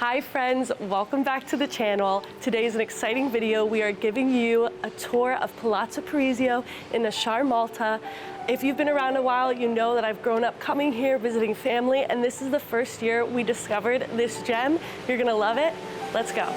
Hi friends, welcome back to the channel. Today is an exciting video. We are giving you a tour of Palazzo Parisio in Decor, Malta. If you've been around a while, you know that I've grown up coming here, visiting family, and this is the first year we discovered this gem. You're gonna love it. Let's go.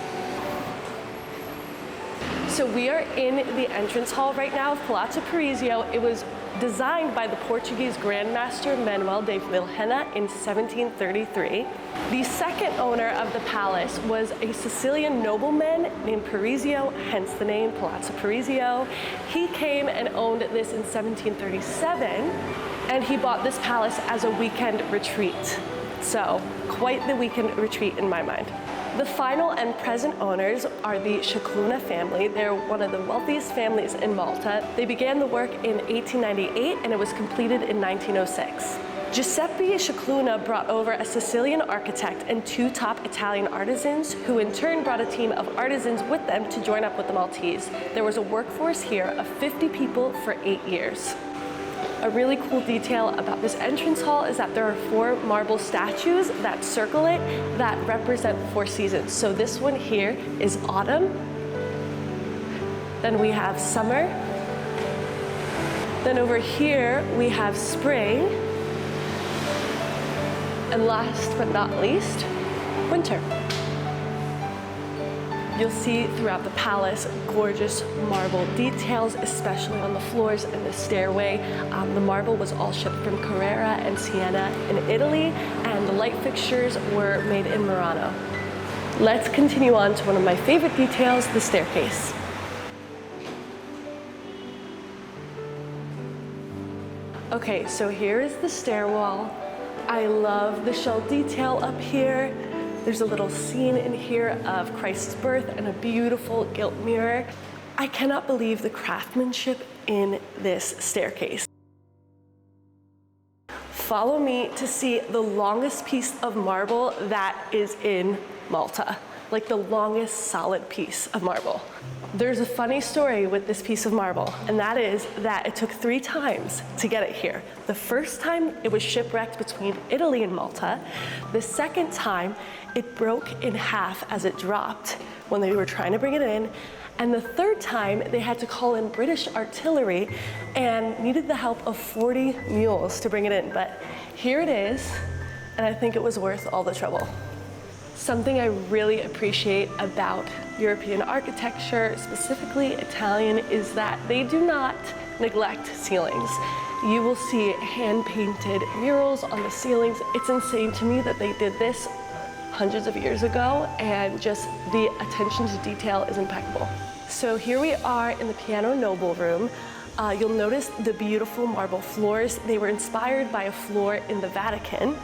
So we are in the entrance hall right now of Palazzo Parisio. It was designed by the Portuguese Grandmaster Manuel de Vilhena in 1733. The second owner of the palace was a Sicilian nobleman named Parisio, hence the name Palazzo Parisio. He came and owned this in 1737, and he bought this palace as a weekend retreat. So, quite the weekend retreat in my mind. The final and present owners are the Scicluna family. They're one of the wealthiest families in Malta. They began the work in 1898 and it was completed in 1906. Giuseppe Scicluna brought over a Sicilian architect and two top Italian artisans, who in turn brought a team of artisans with them to join up with the Maltese. There was a workforce here of 50 people for 8 years. A really cool detail about this entrance hall is that there are 4 marble statues that circle it that represent 4 seasons. So this one here is autumn, then we have summer, then over here we have spring, and last but not least, winter. You'll see throughout the palace gorgeous marble details, especially on the floors and the stairway. The marble was all shipped from Carrara and Siena in Italy, and the light fixtures were made in Murano. Let's continue on to one of my favorite details, the staircase. Okay, so here is the stairwell. I love the shell detail up here. There's a little scene in here of Christ's birth and a beautiful gilt mirror. I cannot believe the craftsmanship in this staircase. Follow me to see the longest piece of marble that is in Malta, like the longest solid piece of marble. There's a funny story with this piece of marble, and that is that it took 3 times to get it here. The first time it was shipwrecked between Italy and Malta. The second time it broke in half as it dropped when they were trying to bring it in. And the third time they had to call in British artillery and needed the help of 40 mules to bring it in. But here it is, and I think it was worth all the trouble. Something I really appreciate about European architecture, specifically Italian, is that they do not neglect ceilings. You will see hand-painted murals on the ceilings. It's insane to me that they did this hundreds of years ago, and just the attention to detail is impeccable. So here we are in the piano noble room. You'll notice the beautiful marble floors. They were inspired by a floor in the Vatican.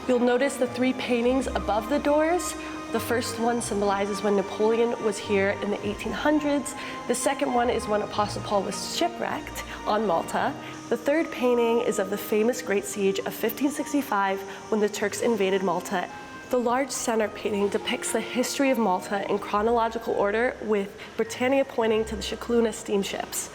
You'll notice the 3 paintings above the doors. The first one symbolizes when Napoleon was here in the 1800s. The second one is when Apostle Paul was shipwrecked on Malta. The third painting is of the famous Great Siege of 1565 when the Turks invaded Malta. The large center painting depicts the history of Malta in chronological order, with Britannia pointing to the Scicluna steamships.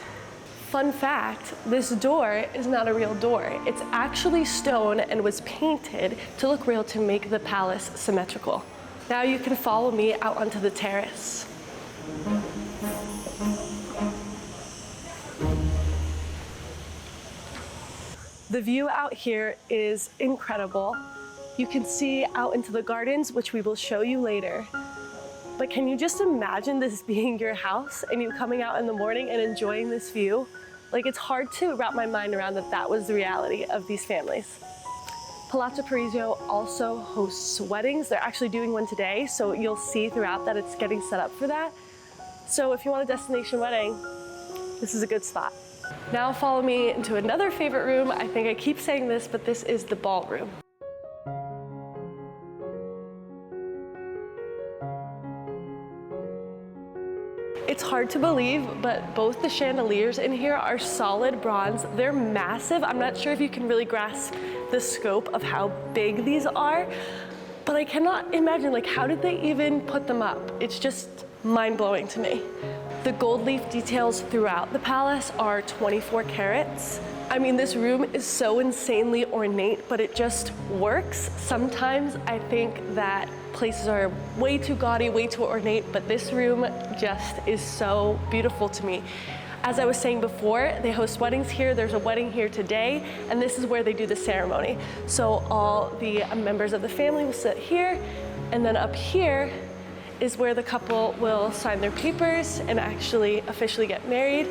Fun fact, this door is not a real door. It's actually stone and was painted to look real to make the palace symmetrical. Now you can follow me out onto the terrace. The view out here is incredible. You can see out into the gardens, which we will show you later. But can you just imagine this being your house and you coming out in the morning and enjoying this view? Like, it's hard to wrap my mind around that that was the reality of these families. Palazzo Parisio also hosts weddings. They're actually doing one today, so you'll see throughout that it's getting set up for that. So if you want a destination wedding, this is a good spot. Now follow me into another favorite room. I think I keep saying this, but this is the ballroom. It's hard to believe, but both the chandeliers in here are solid bronze. They're massive. I'm not sure if you can really grasp the scope of how big these are, but I cannot imagine, like, how did they even put them up? It's just mind-blowing to me. The gold leaf details throughout the palace are 24 carats. I mean, this room is so insanely ornate, but it just works. Sometimes I think that places are way too gaudy, way too ornate, but this room just is so beautiful to me. As I was saying before, they host weddings here. There's a wedding here today, and this is where they do the ceremony. So all the members of the family will sit here, and then up here is where the couple will sign their papers and actually officially get married.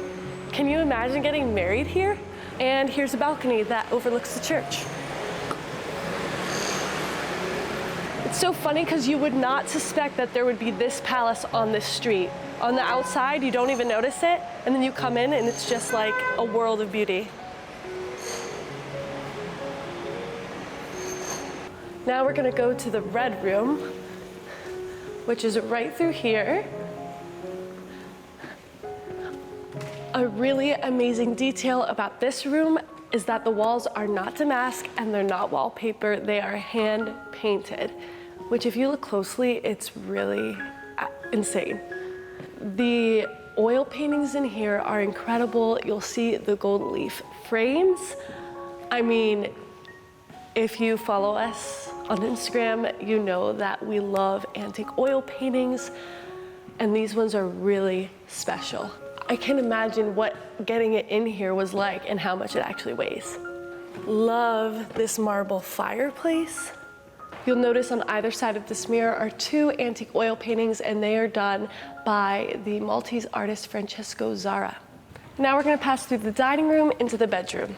Can you imagine getting married here? And here's a balcony that overlooks the church. It's so funny because you would not suspect that there would be this palace on this street. On the outside, you don't even notice it, and then you come in and it's just like a world of beauty. Now we're gonna go to the red room, which is right through here. A really amazing detail about this room is that the walls are not damask and they're not wallpaper, they are hand painted, which if you look closely, it's really insane. The oil paintings in here are incredible. You'll see the gold leaf frames. I mean, if you follow us on Instagram, you know that we love antique oil paintings, and these ones are really special. I can imagine what getting it in here was like and how much it actually weighs. Love this marble fireplace. You'll notice on either side of this mirror are two antique oil paintings, and they are done by the Maltese artist Francesco Zara. Now we're gonna pass through the dining room into the bedroom.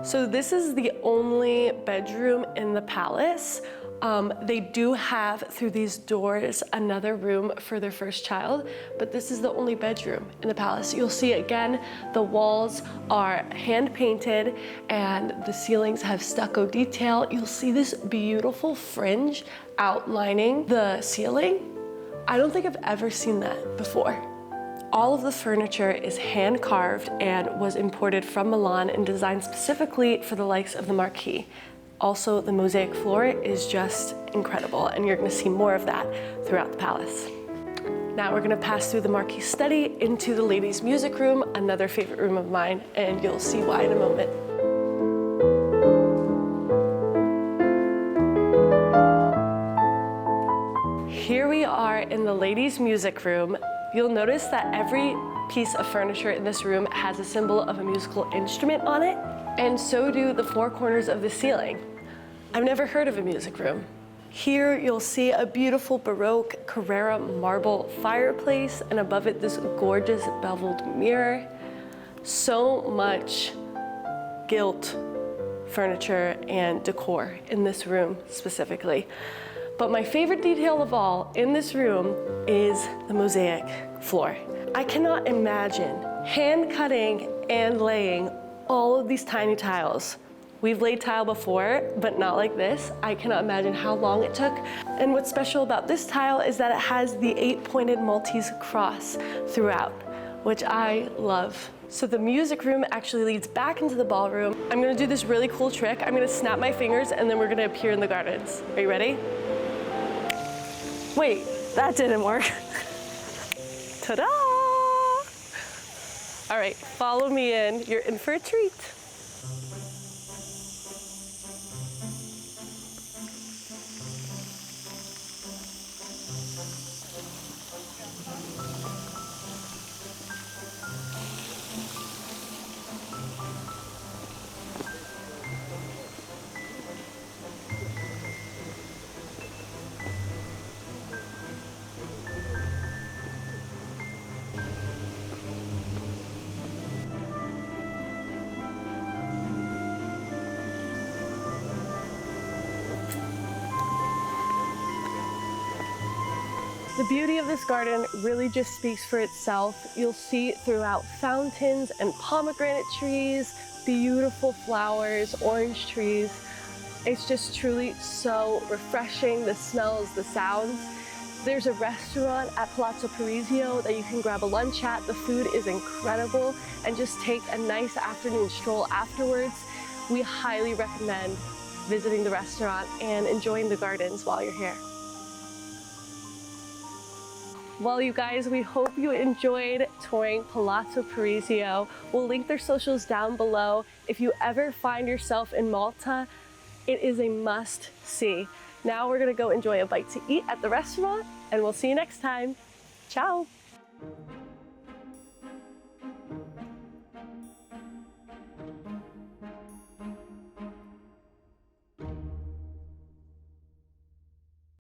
So this is the only bedroom in the palace. They do have, through these doors, another room for their first child, but this is the only bedroom in the palace. You'll see again, the walls are hand painted and the ceilings have stucco detail. You'll see this beautiful fringe outlining the ceiling. I don't think I've ever seen that before. All of the furniture is hand carved and was imported from Milan and designed specifically for the likes of the Marquis. Also, the mosaic floor is just incredible, and you're gonna see more of that throughout the palace. Now we're gonna pass through the Marquis study into the ladies' music room, another favorite room of mine, and you'll see why in a moment. Here we are in the ladies' music room. You'll notice that every piece of furniture in this room has a symbol of a musical instrument on it, and so do the four corners of the ceiling. I've never heard of a music room. Here you'll see a beautiful Baroque Carrara marble fireplace, and above it this gorgeous beveled mirror. So much gilt furniture and decor in this room specifically. But my favorite detail of all in this room is the mosaic floor. I cannot imagine hand cutting and laying all of these tiny tiles. We've laid tile before, but not like this. I cannot imagine how long it took. And what's special about this tile is that it has the 8-pointed Maltese cross throughout, which I love. So the music room actually leads back into the ballroom. I'm gonna do this really cool trick. I'm gonna snap my fingers and then we're gonna appear in the gardens. Are you ready? Wait, that didn't work. Ta-da! All right, follow me in. You're in for a treat. The beauty of this garden really just speaks for itself. You'll see throughout fountains and pomegranate trees, beautiful flowers, orange trees. It's just truly so refreshing, the smells, the sounds. There's a restaurant at Palazzo Parisio that you can grab a lunch at. The food is incredible, and just take a nice afternoon stroll afterwards. We highly recommend visiting the restaurant and enjoying the gardens while you're here. Well, you guys, we hope you enjoyed touring Palazzo Parisio. We'll link their socials down below. If you ever find yourself in Malta, it is a must-see. Now we're gonna go enjoy a bite to eat at the restaurant, and we'll see you next time. Ciao.